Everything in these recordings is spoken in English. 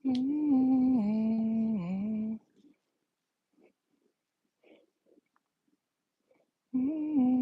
Mm, mm.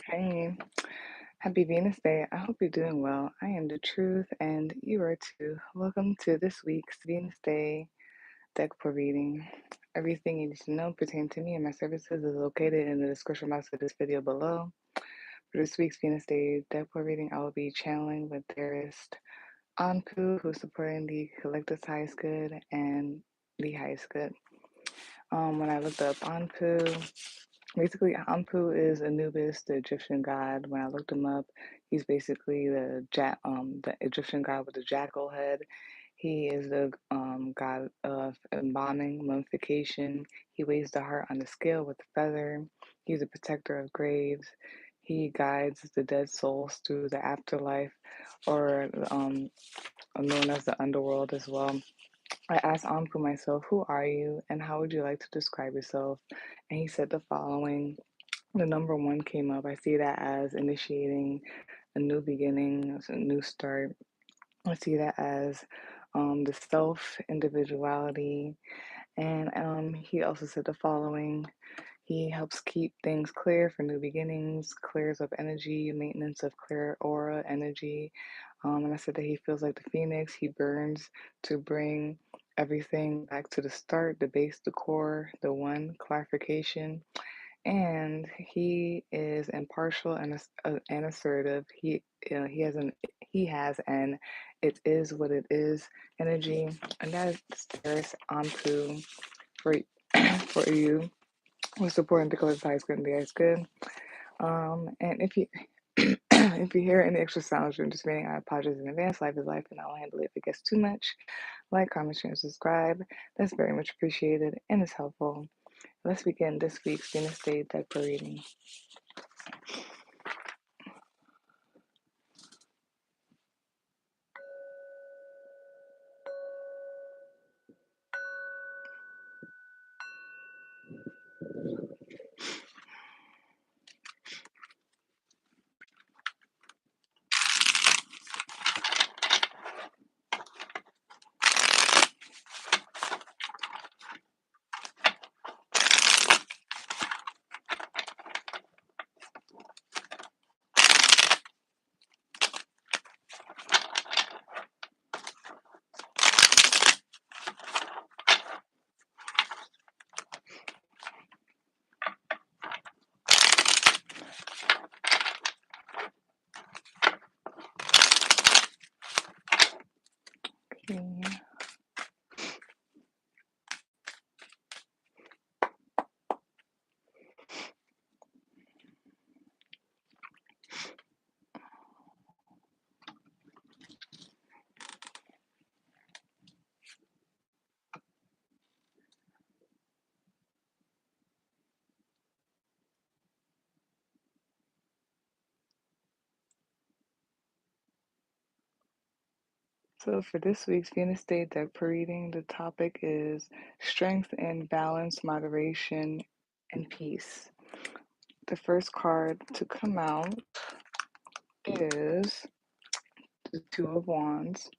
Hey, happy Venus Day. I hope you're doing well. I am the truth, and you are too. Welcome to this week's Venus Day deck for reading. Everything you need to know pertaining to me and my services is located in the description box of this video below. For this week's Venus Day deck for reading, I will be channeling with theorist Anpu, who's supporting the collective's highest good and the highest good. When I looked up Anpu, basically, Anpu is Anubis, the Egyptian god. When I looked him up, he's basically the Egyptian god with the jackal head. He is the god of embalming, mummification. He weighs the heart on the scale with a feather. He's a protector of graves. He guides the dead souls through the afterlife, or known as the underworld as well. I asked Anpu myself, "Who are you, and how would you like to describe yourself?" And he said the following. The number one came up. I see that as initiating a new beginning, a new start. I see that as the self individuality. And he also said the following. He helps keep things clear for new beginnings, clears up energy, maintenance of clear aura energy. And I said that he feels like the phoenix. He burns to bring everything back to the start, the base, the core, the one, clarification. And he is impartial and assertive. He has an it is what it is energy, and that is Terrace Anpu for for you. We're supporting the color size good and the ice good. And if you if you hear any extra sounds during this meeting, I apologize in advance. Life is life, and I'll handle it if it gets too much. Like, comment, share, and subscribe. That's very much appreciated and is helpful. Let's begin this week's Venus Day deck reading. So for this week's Venusday deck reading, the topic is strength and balance, moderation, and peace. The first card to come out is the Two of Wands.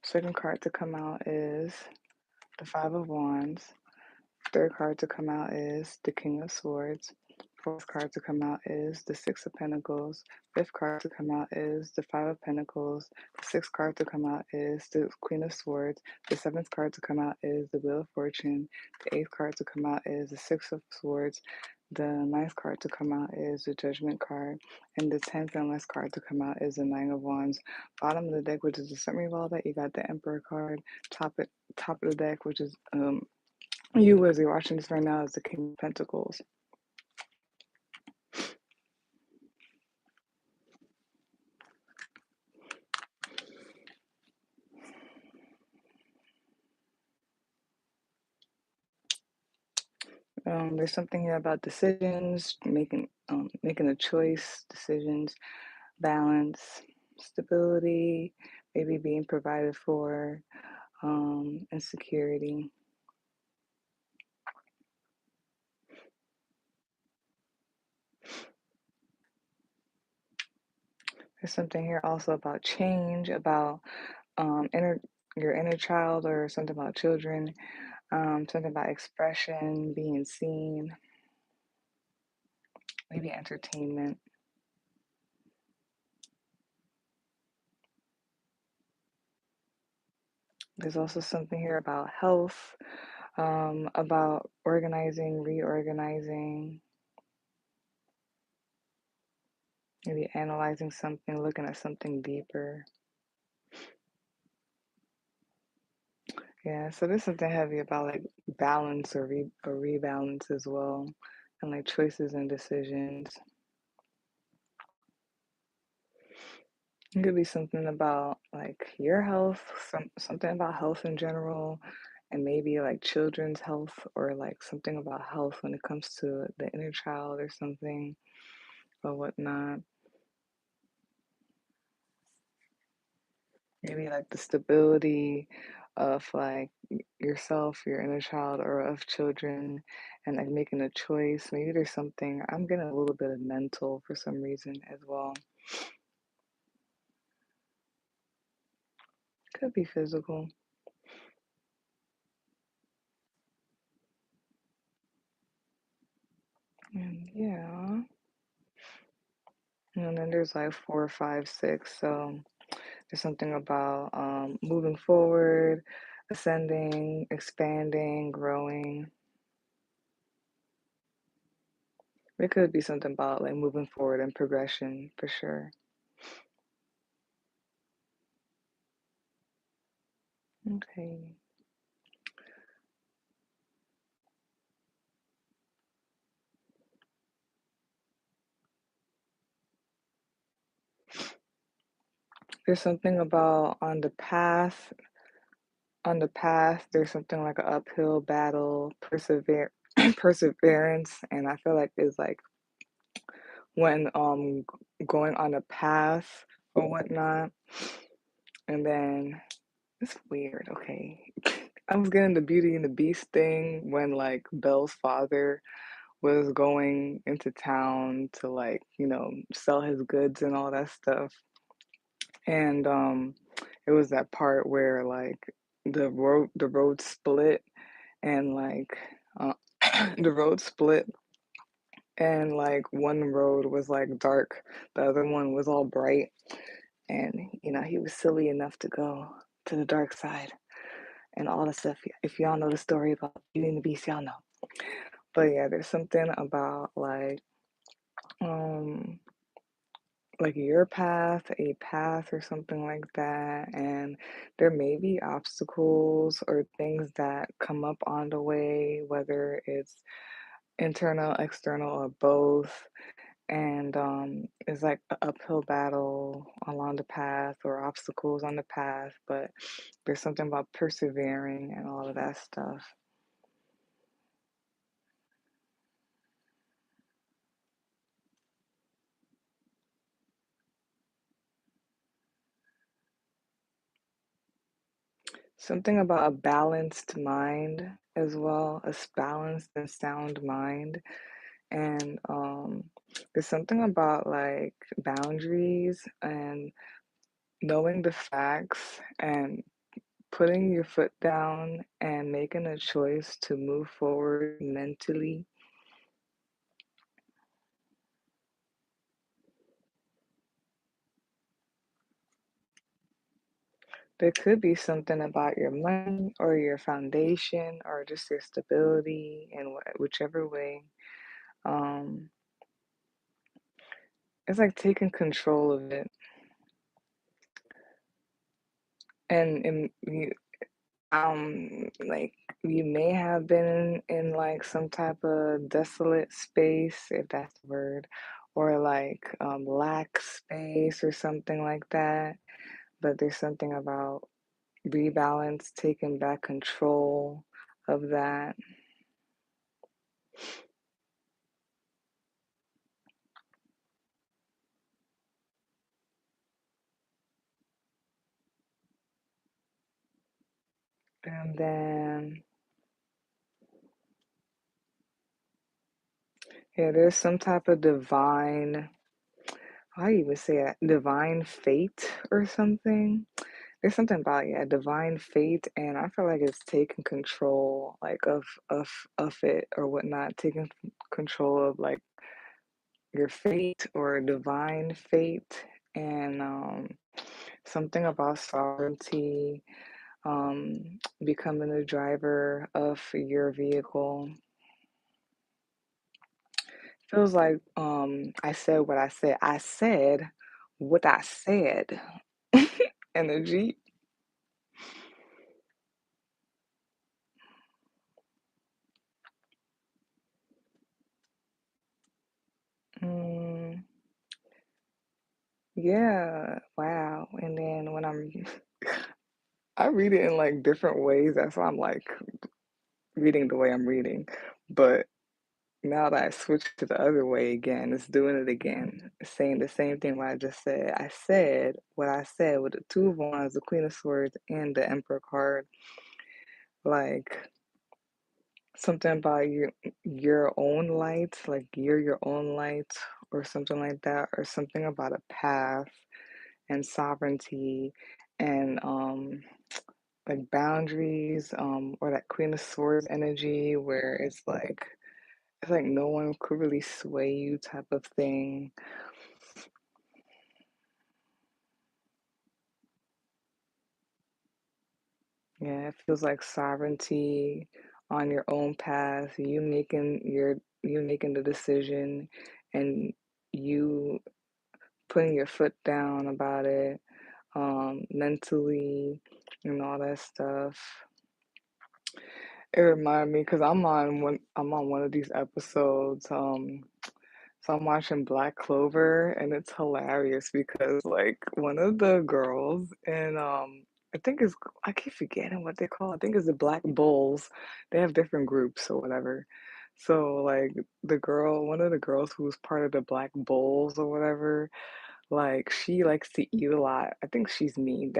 Second card to come out is the Five of Wands. Third card to come out is the King of Swords. Fourth card to come out is the Six of Pentacles. Fifth card to come out is the Five of Pentacles. The sixth card to come out is the Queen of Swords. The seventh card to come out is the Wheel of Fortune. The eighth card to come out is the Six of Swords. The ninth card to come out is the Judgment card. And the 10th and last card to come out is the Nine of Wands. Bottom of the deck, which is the summary of all that, you got the Emperor card. Top of the deck, which is you as you're watching this right now, is the King of Pentacles. There's something here about decisions, making a choice, decisions, balance, stability, maybe being provided for, and security. There's something here also about change, about your inner child, or something about children, something about expression, being seen, maybe entertainment. There's also something here about health, about organizing, reorganizing, maybe analyzing something, looking at something deeper. Yeah, so there's something heavy about like balance or rebalance as well, and like choices and decisions. It could be something about like your health, something about health in general, and maybe like children's health, or like something about health when it comes to the inner child or something or whatnot. Maybe like the stability of like yourself, your inner child, or of children, and like making a choice. Maybe there's something, I'm getting a little bit of mental for some reason as well. Could be physical. And yeah. And then there's like 4, 5, 6. So there's something about moving forward, ascending, expanding, growing. It could be something about like moving forward and progression for sure. Okay. There's something about on the path, there's something like an uphill battle, perseverance, and I feel like it's like when going on a path or whatnot, and then it's weird. Okay, I was getting the Beauty and the Beast thing when like Belle's father was going into town to like sell his goods and all that stuff, and it was that part where like the road split, and like uh, the road split, and like one road was like dark, the other one was all bright, and he was silly enough to go to the dark side and all the stuff. If y'all know the story about Beauty and the Beast, y'all know. But yeah, there's something about um like your path, a path or something like that, and there may be obstacles or things that come up on the way, whether it's internal, external, or both, and it's like an uphill battle along the path or obstacles on the path, but there's something about persevering and all of that stuff. Something about a balanced mind as well, balanced and sound mind. And there's something about like boundaries and knowing the facts and putting your foot down and making a choice to move forward mentally. There could be something about your money or your foundation or just your stability in whichever way. Um, it's like taking control of it. And like you may have been in like some type of desolate space, if that's the word, or like lack space or something like that. But there's something about rebalance, taking back control of that. And then, yeah, there's some type of divine, how do you even say that? Divine fate or something. There's something about, yeah, divine fate, and I feel like it's taking control, like of it or whatnot, taking control of like your fate or divine fate, and something about sovereignty, becoming the driver of your vehicle. Feels like I said what I said. I said what I said. Energy. Mm, yeah. Wow. And then when I read it in like different ways. That's why I'm like reading the way I'm reading. But now that I switched to the other way again, it's doing it again. It's saying the same thing what I just said. I said what I said with the Two of Wands, the Queen of Swords, and the Emperor card. Like something about your own light, like you're your own light or something like that, or something about a path and sovereignty and like boundaries, or that Queen of Swords energy where it's like no one could really sway you type of thing. Yeah, it feels like sovereignty on your own path, you making the decision and you putting your foot down about it, mentally and all that stuff. It reminded me because I'm on one of these episodes. So I'm watching Black Clover and it's hilarious because like one of the girls and I think it's I keep forgetting what they call. I think it's the Black Bulls. They have different groups or whatever. So like one of the girls who's part of the Black Bulls or whatever, like she likes to eat a lot. I think she's me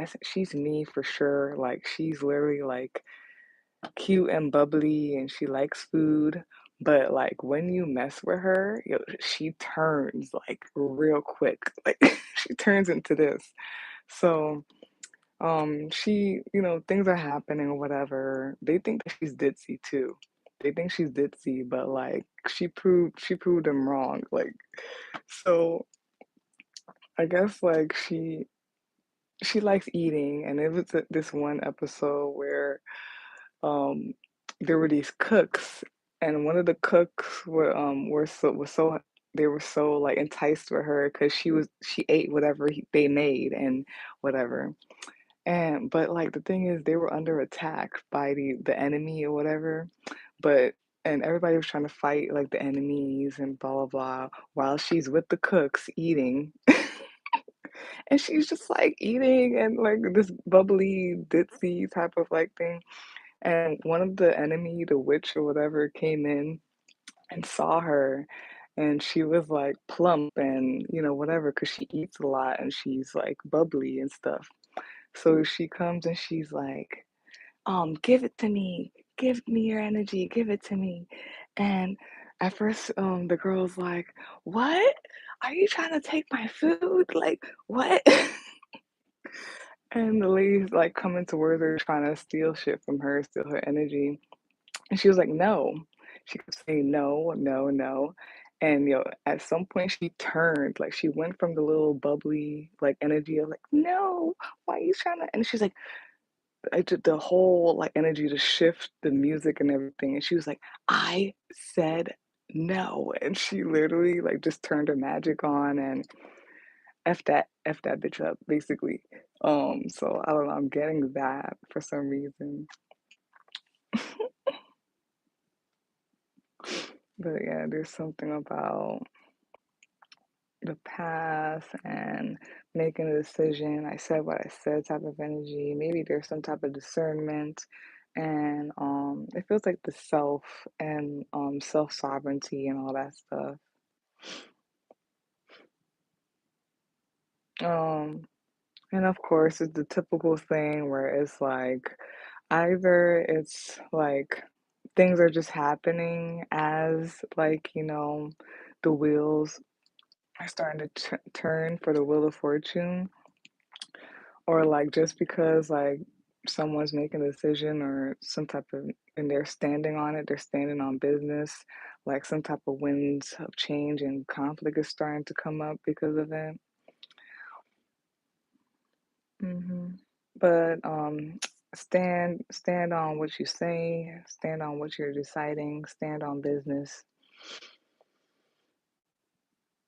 for sure. Like she's literally like cute and bubbly and she likes food. But like when you mess with her, she turns like real quick. Like she turns into this. So she, things are happening or whatever. They think that she's ditzy too. They think she's ditzy, but like she proved them wrong. Like so I guess like she likes eating, and it was this one episode where um there were these cooks, and one of the cooks they were so like enticed with her because she ate whatever they made and whatever. And but like the thing is, they were under attack by the enemy or whatever, but. And everybody was trying to fight like the enemies and blah blah blah while she's with the cooks eating. And she's just like eating and like this bubbly ditzy type of like thing. And one of the enemy, the witch or whatever, came in and saw her, and she was like plump and whatever because she eats a lot and she's like bubbly and stuff. So she comes and she's like, give it to me, give me your energy, give it to me. And at first, the girl's like, what? Are you trying to take my food? Like, what? And the lady's like coming towards her, trying to steal shit from her, steal her energy. And she was like, no. She kept saying no, no, no. And at some point she turned, like she went from the little bubbly like energy of like, no, why are you trying to? And she's like, I did the whole like energy to shift the music and everything. And she was like, I said no. And she literally like just turned her magic on and F that bitch up, basically. So I don't know, I'm getting that for some reason. But yeah, there's something about the past and making a decision. I said what I said type of energy. Maybe there's some type of discernment and it feels like the self and self sovereignty and all that stuff. Um and of course it's the typical thing where it's like either it's like things are just happening as like, the wheels are starting to turn for the wheel of fortune, or like just because like someone's making a decision or some type of and they're standing on it, they're standing on business, like some type of winds of change and conflict is starting to come up because of it. hmm But stand on what you say, stand on what you're deciding, stand on business.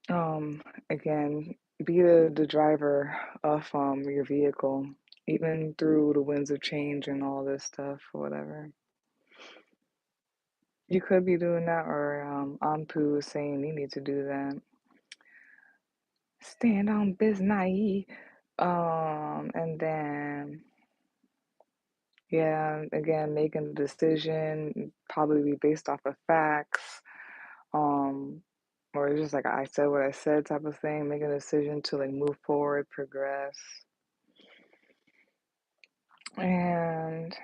Um, Again, be the driver of your vehicle, even through the winds of change and all this stuff or whatever. You could be doing that, or Anpu is saying you need to do that. Stand on business. And then yeah, again, making a decision probably be based off of facts. Um, or it's just like I said what I said type of thing, making a decision to like move forward, progress. And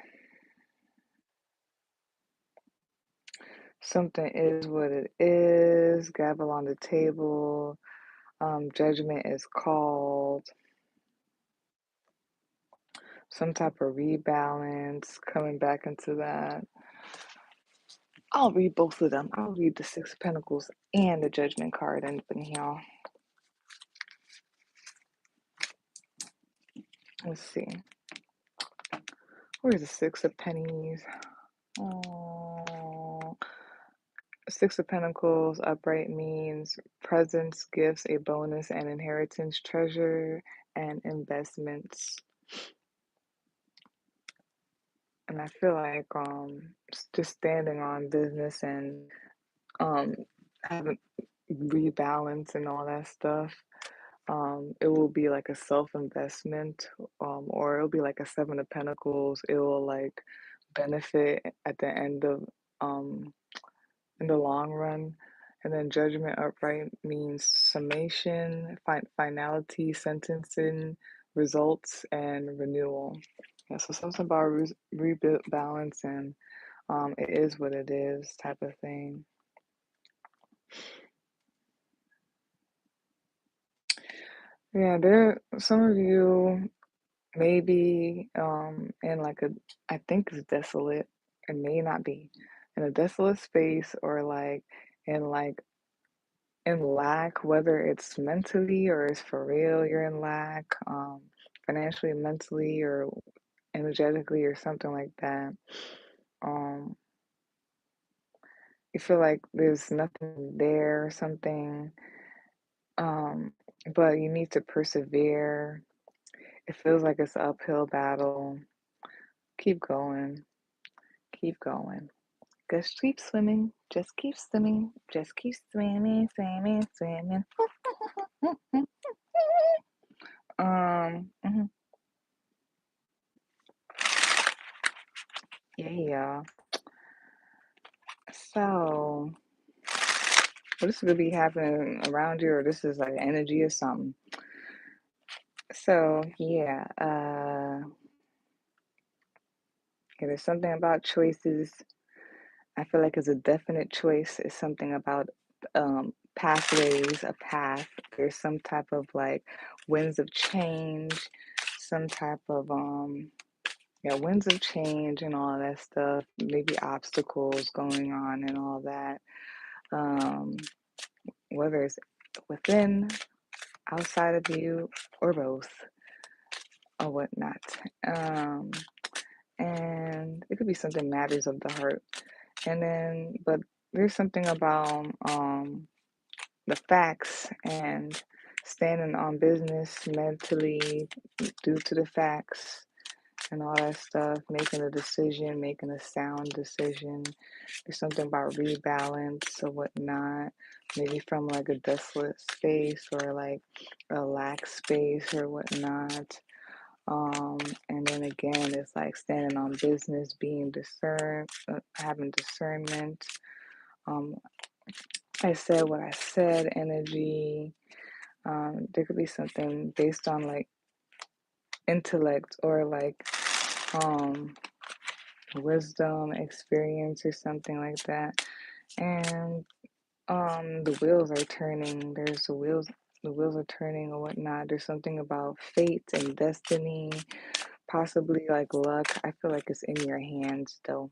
something is what it is, gavel on the table, judgment is called, some type of rebalance, coming back into that. I'll read both of them. I'll read the Six of Pentacles and the Judgment card in here. Let's see. Where's the Six of Pennies? Oh, Six of Pentacles upright means presents, gifts, a bonus, and inheritance, treasure, and investments. And I feel like just standing on business and um having rebalance and all that stuff. It will be like a self-investment, or it'll be like a Seven of Pentacles. It will like benefit at the end of in the long run. And then Judgment upright means summation, finality, sentencing, results, and renewal. Yeah, so something about rebalance and it is what it is type of thing. Yeah, there some of you maybe in like a, I think it's desolate. It may not be in a desolate space, or like in lack, whether it's mentally or it's for real, you're in lack, financially, mentally, or energetically, or something like that. Um, you feel like there's nothing there, or something, um, but you need to persevere. It feels like it's an uphill battle. Keep going, keep going. Just keep swimming, just keep swimming, just keep swimming, swimming, swimming. Mhm. Yeah. So, this could be happening around you, or this is like energy or something. So, yeah. there's something about choices. I feel like it's a definite choice. It's something about pathways, a path. There's some type of like winds of change, some type of yeah, winds of change and all that stuff. Maybe obstacles going on and all that. Um, whether it's within, outside of you, or both, or whatnot. Um, and it could be something matters of the heart. And then, but there's something about the facts and standing on business mentally due to the facts and all that stuff, making a decision, making a sound decision. There's something about rebalance or whatnot, maybe from like a desolate space or like a lack space or whatnot. Um, and then again, it's like standing on business, being discerned, having discernment. Um, I said what I said, energy. There could be something based on like intellect or like um, wisdom, experience, or something like that. And the wheels are turning. The wheels are turning or whatnot. There's something about fate and destiny, possibly like luck. I feel like it's in your hands though.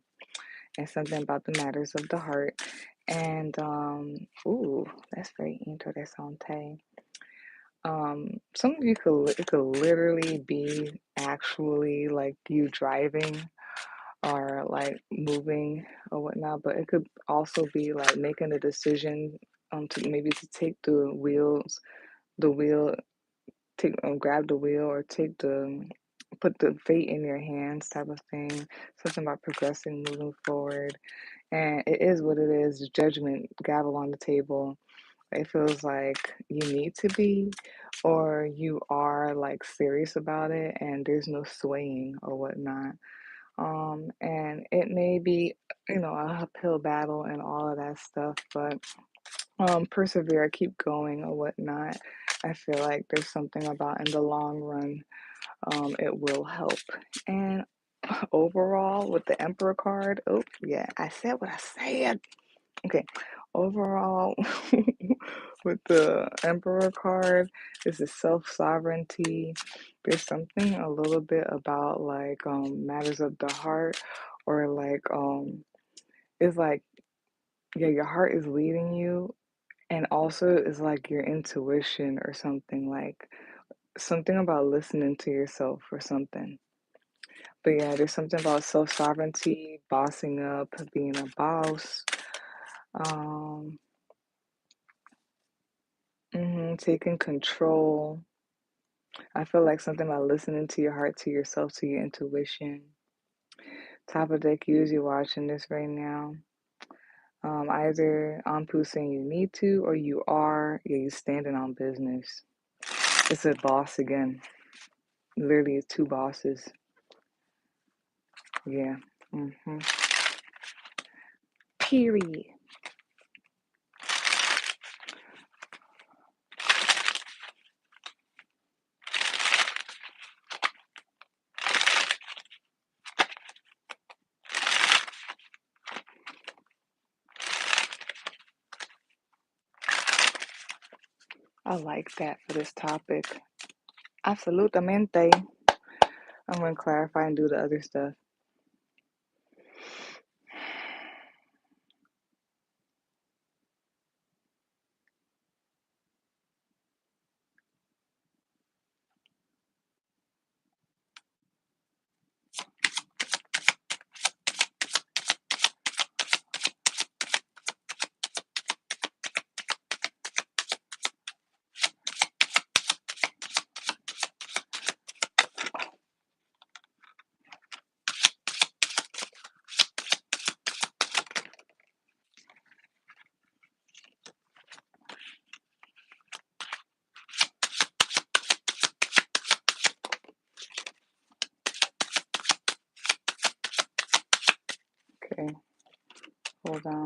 And something about the matters of the heart. And ooh, that's very interesante. Some of you it could literally be actually like you driving or like moving or whatnot, but it could also be like making a decision to maybe to take the wheel, take grab the wheel or take the put the fate in your hands type of thing. Something about progressing, moving forward, and it is what it is. Judgment, gavel on the table. It feels like you need to be, or you are like serious about it, and there's no swaying or whatnot. And it may be, you know, a uphill battle and all of that stuff, but persevere, keep going or whatnot. I feel like there's something about in the long run, it will help. And overall, with the Emperor card, oh yeah, I said what I said. Okay, overall, with the Emperor card, this is self-sovereignty. There's something a little bit about like matters of the heart, or like it's like yeah, your heart is leading you, and also it's like your intuition or something, like something about listening to yourself or something. But yeah, there's something about self-sovereignty, bossing up, being a boss. Um, taking control. I feel like something about listening to your heart, to yourself, to your intuition. Top of deck, you as you're watching this right now. Either Anpu saying you need to, or you are, yeah, you're standing on business. It's a boss again. Literally, it's two bosses. Yeah. Period. I like that for this topic. Absolutamente. I'm going to clarify and do the other stuff. Okay. Hold on.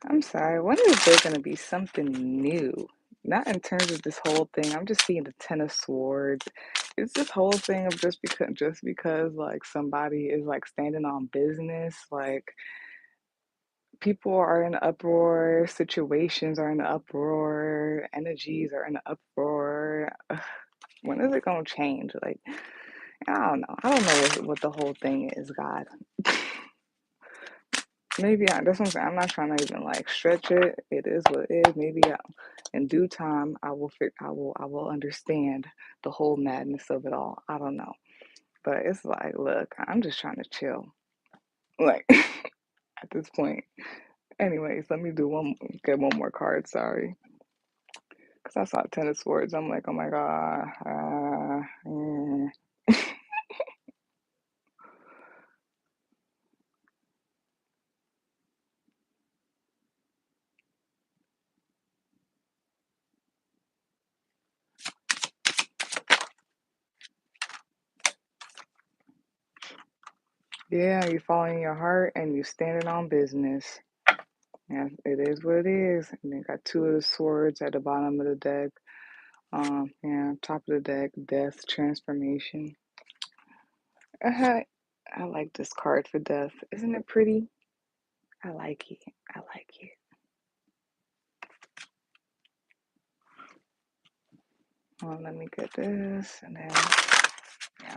I'm sorry. When is there going to be something new? Not in terms of this whole thing. I'm just seeing the Ten of Swords it's this whole thing of just because like somebody is like standing on business, like people are in uproar, situations are in uproar, energies are in uproar. Ugh, when is it gonna change? Like, I don't know. I don't know what the whole thing is, God. Maybe that's what I'm saying. I'm not trying to even like stretch it. It is what it is. Maybe in due time I will understand the whole madness of it all. I don't know. But it's like, look, I'm just trying to chill. Like at this point. Anyways, let me get one more card, sorry. Because I saw Ten of Swords. I'm like, oh my God. Yeah, you following your heart and you standing on business. Yeah, it is what it is. And then got Two of the Swords at the bottom of the deck. Yeah, top of the deck, death, transformation. I like this card for death. Isn't it pretty? I like it. I like it. Let me get this and then yeah.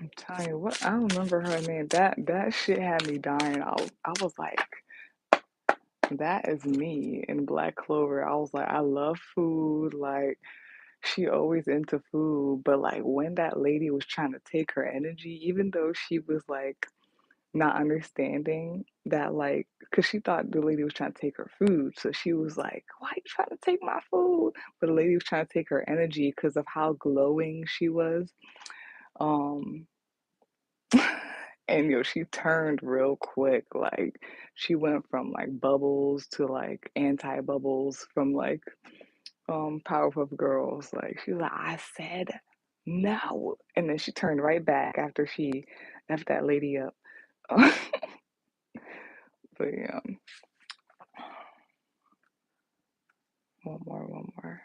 I'm telling you what, I don't remember her name. That shit had me dying. I was like, that is me in Black Clover. I was like, I love food. Like she always into food, but like when that lady was trying to take her energy, even though she was like not understanding that, like, because she thought the lady was trying to take her food, so she was like, "Why are you trying to take my food?" But the lady was trying to take her energy because of how glowing she was. Um, and she turned real quick. Like she went from like bubbles to like anti bubbles from like Powerpuff Girls. Like she was like, I said no, and then she turned right back after she left that lady up. But yeah, one more.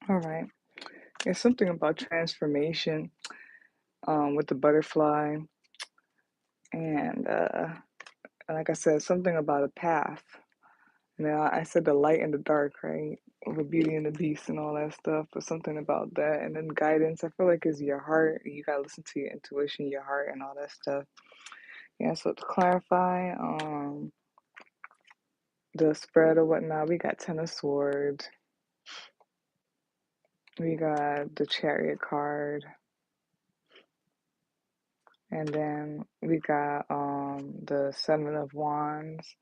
All right. It's something about transformation, with the butterfly, and like I said, something about a path. Now I said the light and the dark, right? With Beauty and the Beast and all that stuff, but something about that, and then guidance. I feel like is your heart. You gotta listen to your intuition, your heart, and all that stuff. Yeah. So to clarify, the spread or whatnot, we got Ten of Swords. We got the Chariot card. And then we got the Seven of Wands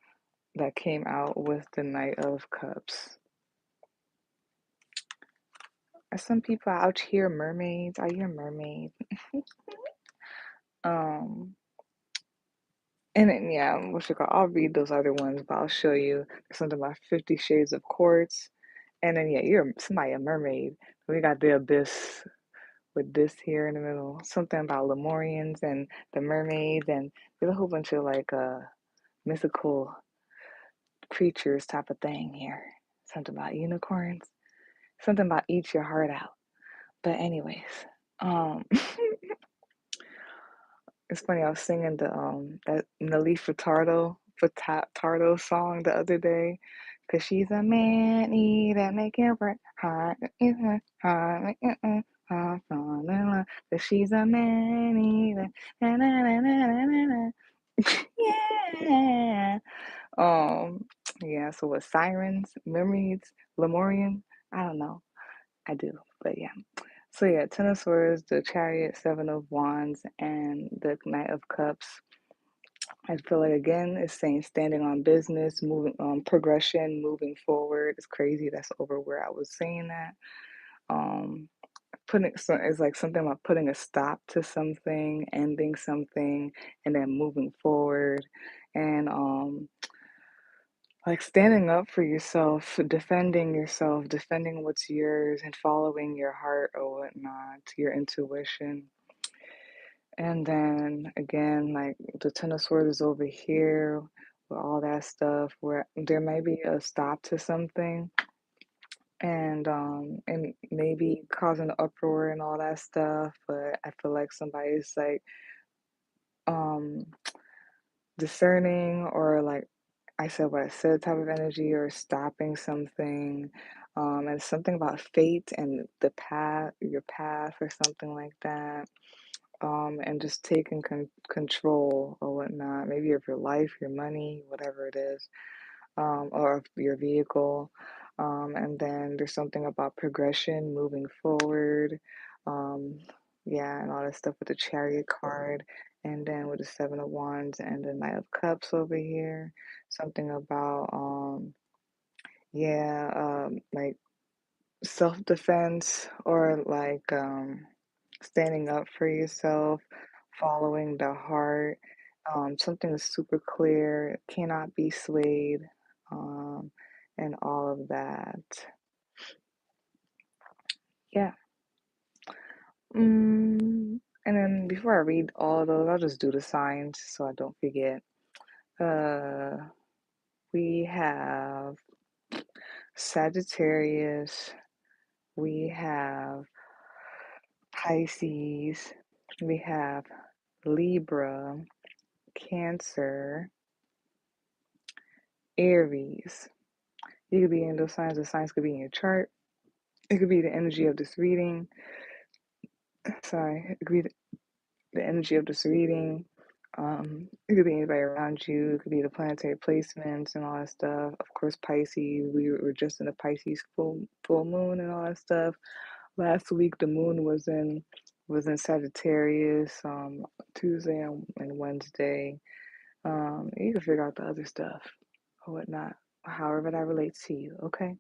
that came out with the Knight of Cups. Are some people out here mermaids? Are you a mermaid? um and then yeah, I'll read those other ones, but I'll show you. There's something about 50 Shades of Quartz. And then yeah, you're somebody a mermaid. We got the Abyss with this here in the middle. Something about Lemurians and the mermaids, and there's a whole bunch of like mythical creatures type of thing here. Something about unicorns. Something about eat your heart out. But anyways, um it's funny, I was singing the that Tarot song the other day. Cause she's a man eater, make it work hard, hard, make it hard, fall in love. Cause she's a man eater, na na na na na na. Yeah. Um, yeah, so what sirens, memories, Lemurian? I don't know. I do, but yeah. So yeah, Ten of Swords, the Chariot, Seven of Wands, and the Knight of Cups. I feel like again it's saying standing on business, moving progression, moving forward. It's crazy. That's over where I was saying that. Um putting so it's like something about putting a stop to something, ending something, and then moving forward. And like standing up for yourself, defending what's yours, and following your heart or whatnot, your intuition. And then again, like the Ten of Swords is over here with all that stuff where there may be a stop to something and maybe causing an uproar and all that stuff. But I feel like somebody's like um discerning or like I said what I said type of energy or stopping something. And something about fate and the path, your path or something like that. And just taking control or whatnot, maybe of your life, your money, whatever it is, or of your vehicle. And then there's something about progression, moving forward. Um, yeah, and all that stuff with the Chariot card. And then with the Seven of Wands and the Knight of Cups over here. Something about, yeah, like self-defense or like standing up for yourself, following the heart. Something is super clear, cannot be swayed, um, and all of that. Yeah. And then before I read all of those, I'll just do the signs so I don't forget. Uh, we have Sagittarius, we have Pisces, we have Libra, Cancer, Aries. You could be in those signs, the signs could be in your chart. It could be the energy of this reading. Sorry, it could be the energy of this reading. It could be anybody around you. It could be the planetary placements and all that stuff. Of course, Pisces. We were just in a Pisces full moon and all that stuff. Last week, the moon was in Sagittarius. Tuesday and Wednesday. You can figure out the other stuff or whatnot, however that relates to you. Okay.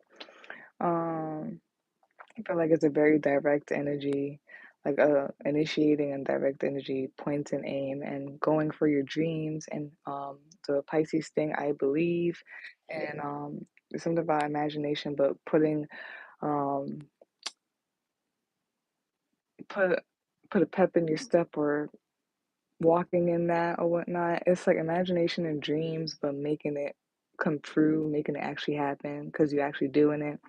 Um, I feel like it's a very direct energy, like initiating and direct energy, point and aim, and going for your dreams. And the Pisces thing, I believe, and there's something about imagination, but um, put put a pep in your step or walking in that or whatnot. It's like imagination and dreams, but making it come true, making it actually happen because you're actually doing it,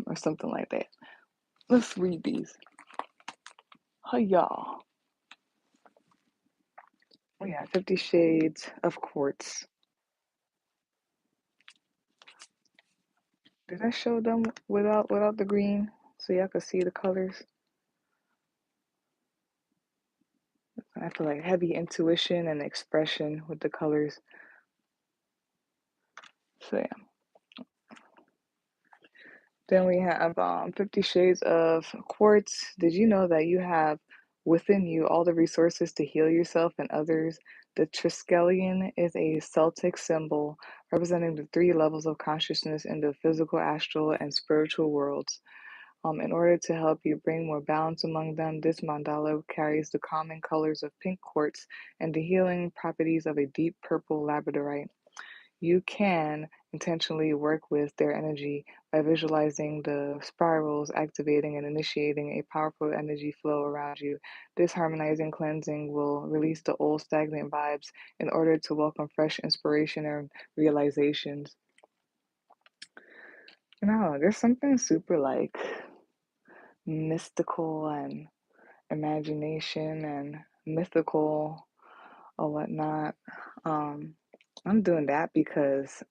or something like that. Let's read these. Hi, y'all. Oh yeah, 50 Shades of Quartz. Did I show them without the green so y'all could see the colors? I feel like heavy intuition and expression with the colors. So yeah. Then we have 50 Shades of Quartz. Did you know that you have within you all the resources to heal yourself and others? The Triskelion is a Celtic symbol representing the three levels of consciousness in the physical, astral, and spiritual worlds. In order to help you bring more balance among them, this mandala carries the common colors of pink quartz and the healing properties of a deep purple labradorite. You can intentionally work with their energy by visualizing the spirals activating and initiating a powerful energy flow around you. This harmonizing cleansing will release the old stagnant vibes in order to welcome fresh inspiration and realizations. There's something super like mystical and imagination and mythical or whatnot. Um, I'm doing that because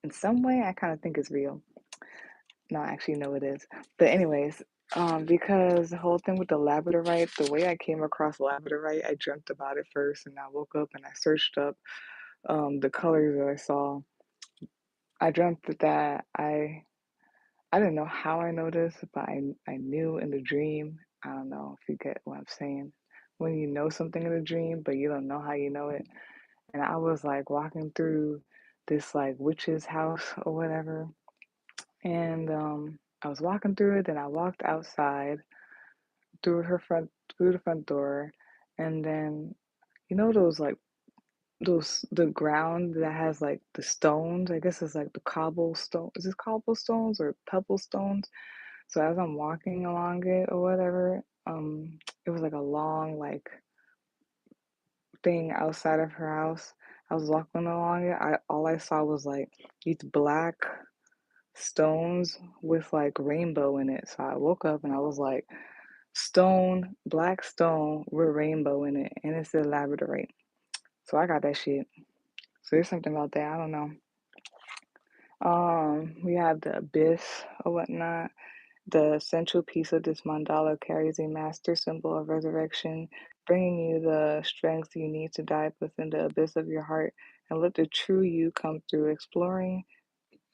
in some way I kind of think it's real. No, actually, no, it is. But anyways, Because the whole thing with the labradorite, the way I came across labradorite, I dreamt about it first, and I woke up and I searched up the colors that I saw. I dreamt that I didn't know how I noticed, but I knew in the dream. I don't know if you get what I'm saying. When you know something in a dream, but you don't know how you know it. And I was like walking through this like witch's house or whatever, and I was walking through it. Then I walked outside through her front through the front door, and then you know those like those the ground that has like the stones. I guess it's like the cobblestone. Is it cobblestones or pebble stones? So as I'm walking along it or whatever, it was like a long like thing outside of her house. I was walking along it. All I saw was like these black stones with like rainbow in it. So I woke up and I was like, stone, black stone with rainbow in it, and it's the labradorite. So I got that shit. So there's something about that. I don't know. We have the abyss or whatnot. The central piece of this mandala carries a master symbol of resurrection, bringing you the strength you need to dive within the abyss of your heart and let the true you come through. Exploring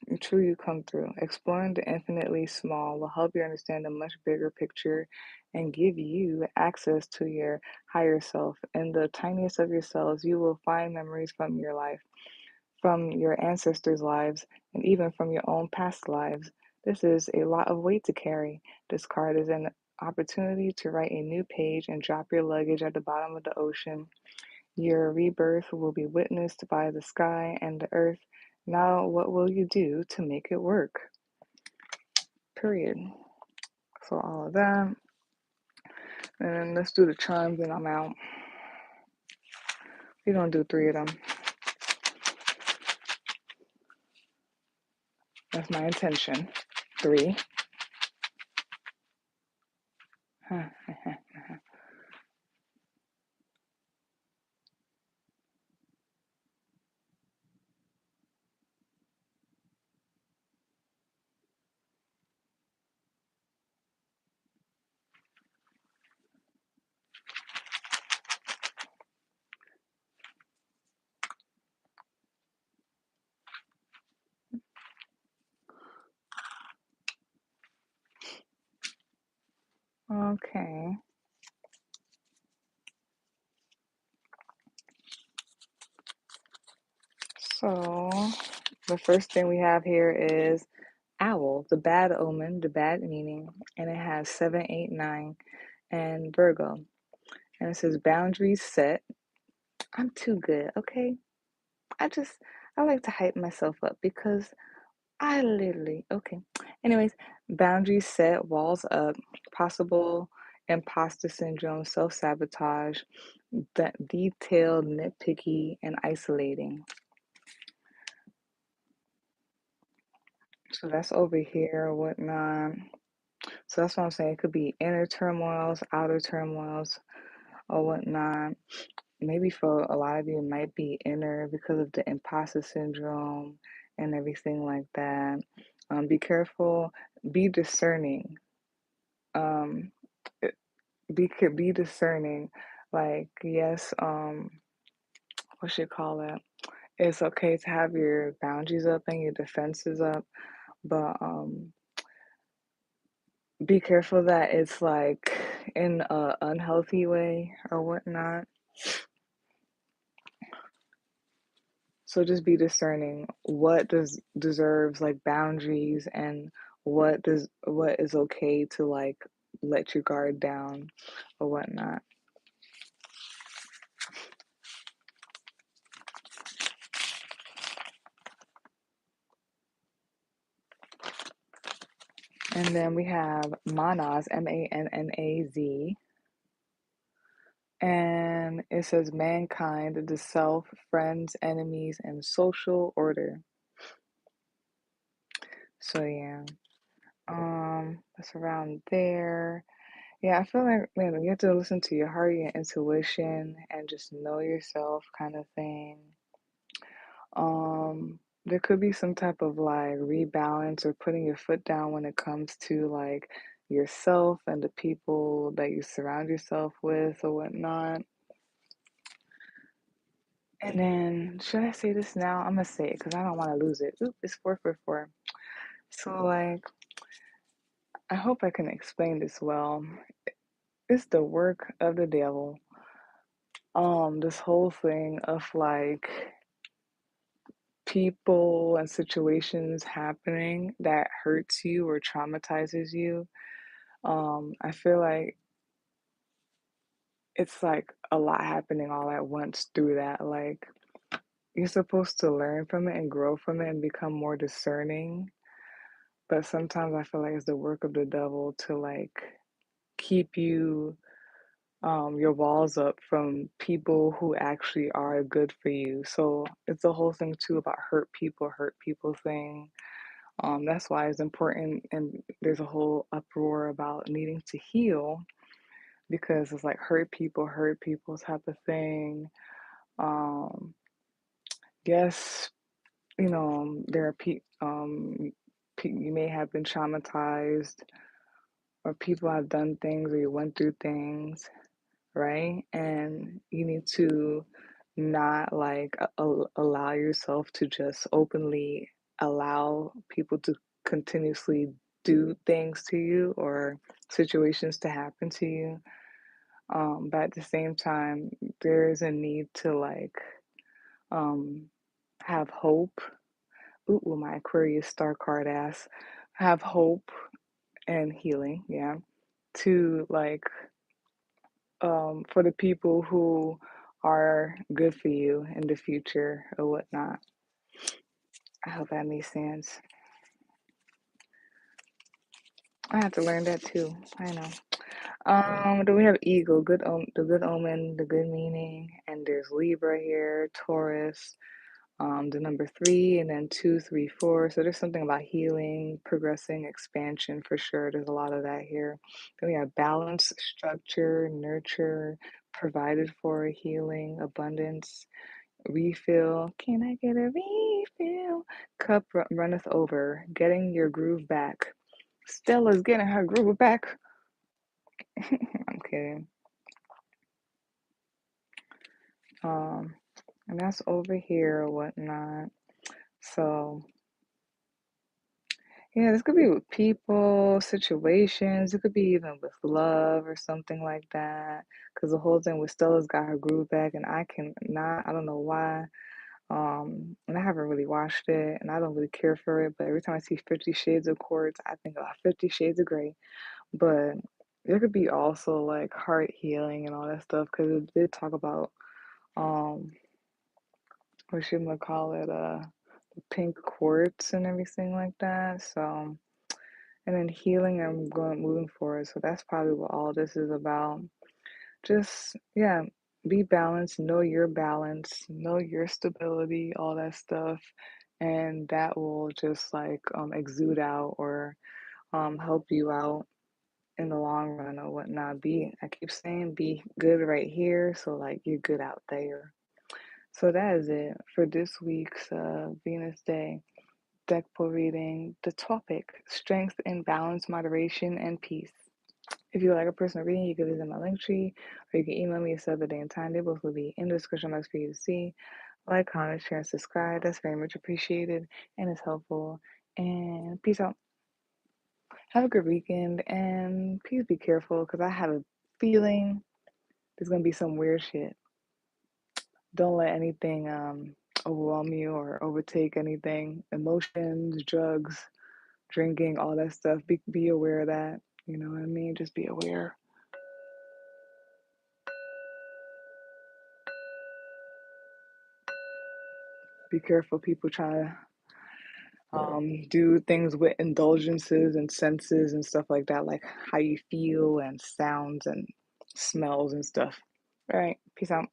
the infinitely small will help you understand a much bigger picture and give you access to your higher self. In the tiniest of your cells, you will find memories from your life, from your ancestors' lives, and even from your own past lives. This is a lot of weight to carry. This card is an opportunity to write a new page and drop your luggage at the bottom of the ocean. Your rebirth will be witnessed by the sky and the earth. Now, what will you do to make it work? Period. So, all of that. And then let's do the charms, and I'm out. We're going to do 3 of them. That's my intention. 3. Okay. So, the first thing we have here is Owl, the bad omen, the bad meaning, and it has 7, 8, 9, and Virgo. And it says boundaries set. I'm too good, okay? I just, I like to hype myself up because I literally, okay. Anyways, boundaries set, walls up, possible imposter syndrome, self sabotage, detailed, nitpicky, and isolating. So that's over here or whatnot. So that's what I'm saying. It could be inner turmoils, outer turmoils, or whatnot. Maybe for a lot of you, it might be inner because of the imposter syndrome and everything like that. Be careful, be discerning. Um, be discerning. Like, yes, what should you call it? It's okay to have your boundaries up and your defenses up, but be careful that it's like in a unhealthy way or whatnot. So just be discerning what deserves like boundaries and what is okay to like let your guard down or whatnot. And then we have Manaz, Mannaz, and it says mankind, the self, friends, enemies, and social order. So yeah, that's around there. Yeah, I feel like, man, you have to listen to your heart, your intuition, and just know yourself kind of thing. There could be some type of like rebalance or putting your foot down when it comes to like yourself and the people that you surround yourself with or whatnot. And then, should I say this now? I'm gonna say it because I don't want to lose it. Oop, it's 444. So, like, I hope I can explain this well. It's the work of the devil. This whole thing of like people and situations happening that hurts you or traumatizes you. I feel like it's like a lot happening all at once through that. Like, you're supposed to learn from it and grow from it and become more discerning. But sometimes I feel like it's the work of the devil to like keep you your walls up from people who actually are good for you. So it's the whole thing too about hurt people thing. That's why it's important, and there's a whole uproar about needing to heal because it's like hurt people type of thing. Um, yes, there are you may have been traumatized, or people have done things, or you went through things, right? And you need to not like allow yourself to just openly allow people to continuously do things to you or situations to happen to you. But at the same time, there is a need to like um, have hope. Ooh, my Aquarius star card ass. Have hope and healing, yeah, to like for the people who are good for you in the future or whatnot. I hope that makes sense. I have to learn that too. I know. Then we have Eagle, the good omen, the good meaning, and there's Libra here, Taurus, the number 3, and then 2, 3, 4. So there's something about healing, progressing, expansion for sure. There's a lot of that here. Then we have balance, structure, nurture, provided for, healing, abundance, refill. Can I get a refill? Cup runneth over. Getting your groove back. Stella's getting her groove back. I'm kidding. And that's over here or whatnot. So yeah, this could be with people, situations. It could be even with love or something like that. Because the whole thing with Stella's got her groove back, and I can not. I don't know why. And I haven't really watched it, and I don't really care for it. But every time I see 50 Shades of Quartz, I think about 50 Shades of Grey. But there could be also like heart healing and all that stuff because it did talk about um, what should I call it, pink quartz and everything like that. So, and then healing and moving forward. So that's probably what all this is about. Just yeah, be balanced, know your balance, know your stability, all that stuff, and that will just like exude out or help you out in the long run or whatnot. I keep saying be good right here, so like you're good out there. So that is it for this week's Venus Day deck pull reading. The topic: strength and balance, moderation and peace. If you would like a personal reading, you can visit my link tree, or you can email me a set of the day and time. They both will be in the description box for you to see. Like, comment, share, and subscribe. That's very much appreciated and it's helpful. And peace out. Have a good weekend, and please be careful because I have a feeling there's gonna be some weird shit. Don't let anything overwhelm you or overtake anything. Emotions, drugs, drinking, all that stuff. Be aware of that. You know what I mean? Just be aware. Be careful, people trying to do things with indulgences and senses and stuff like that, like how you feel and sounds and smells and stuff. All right, peace out.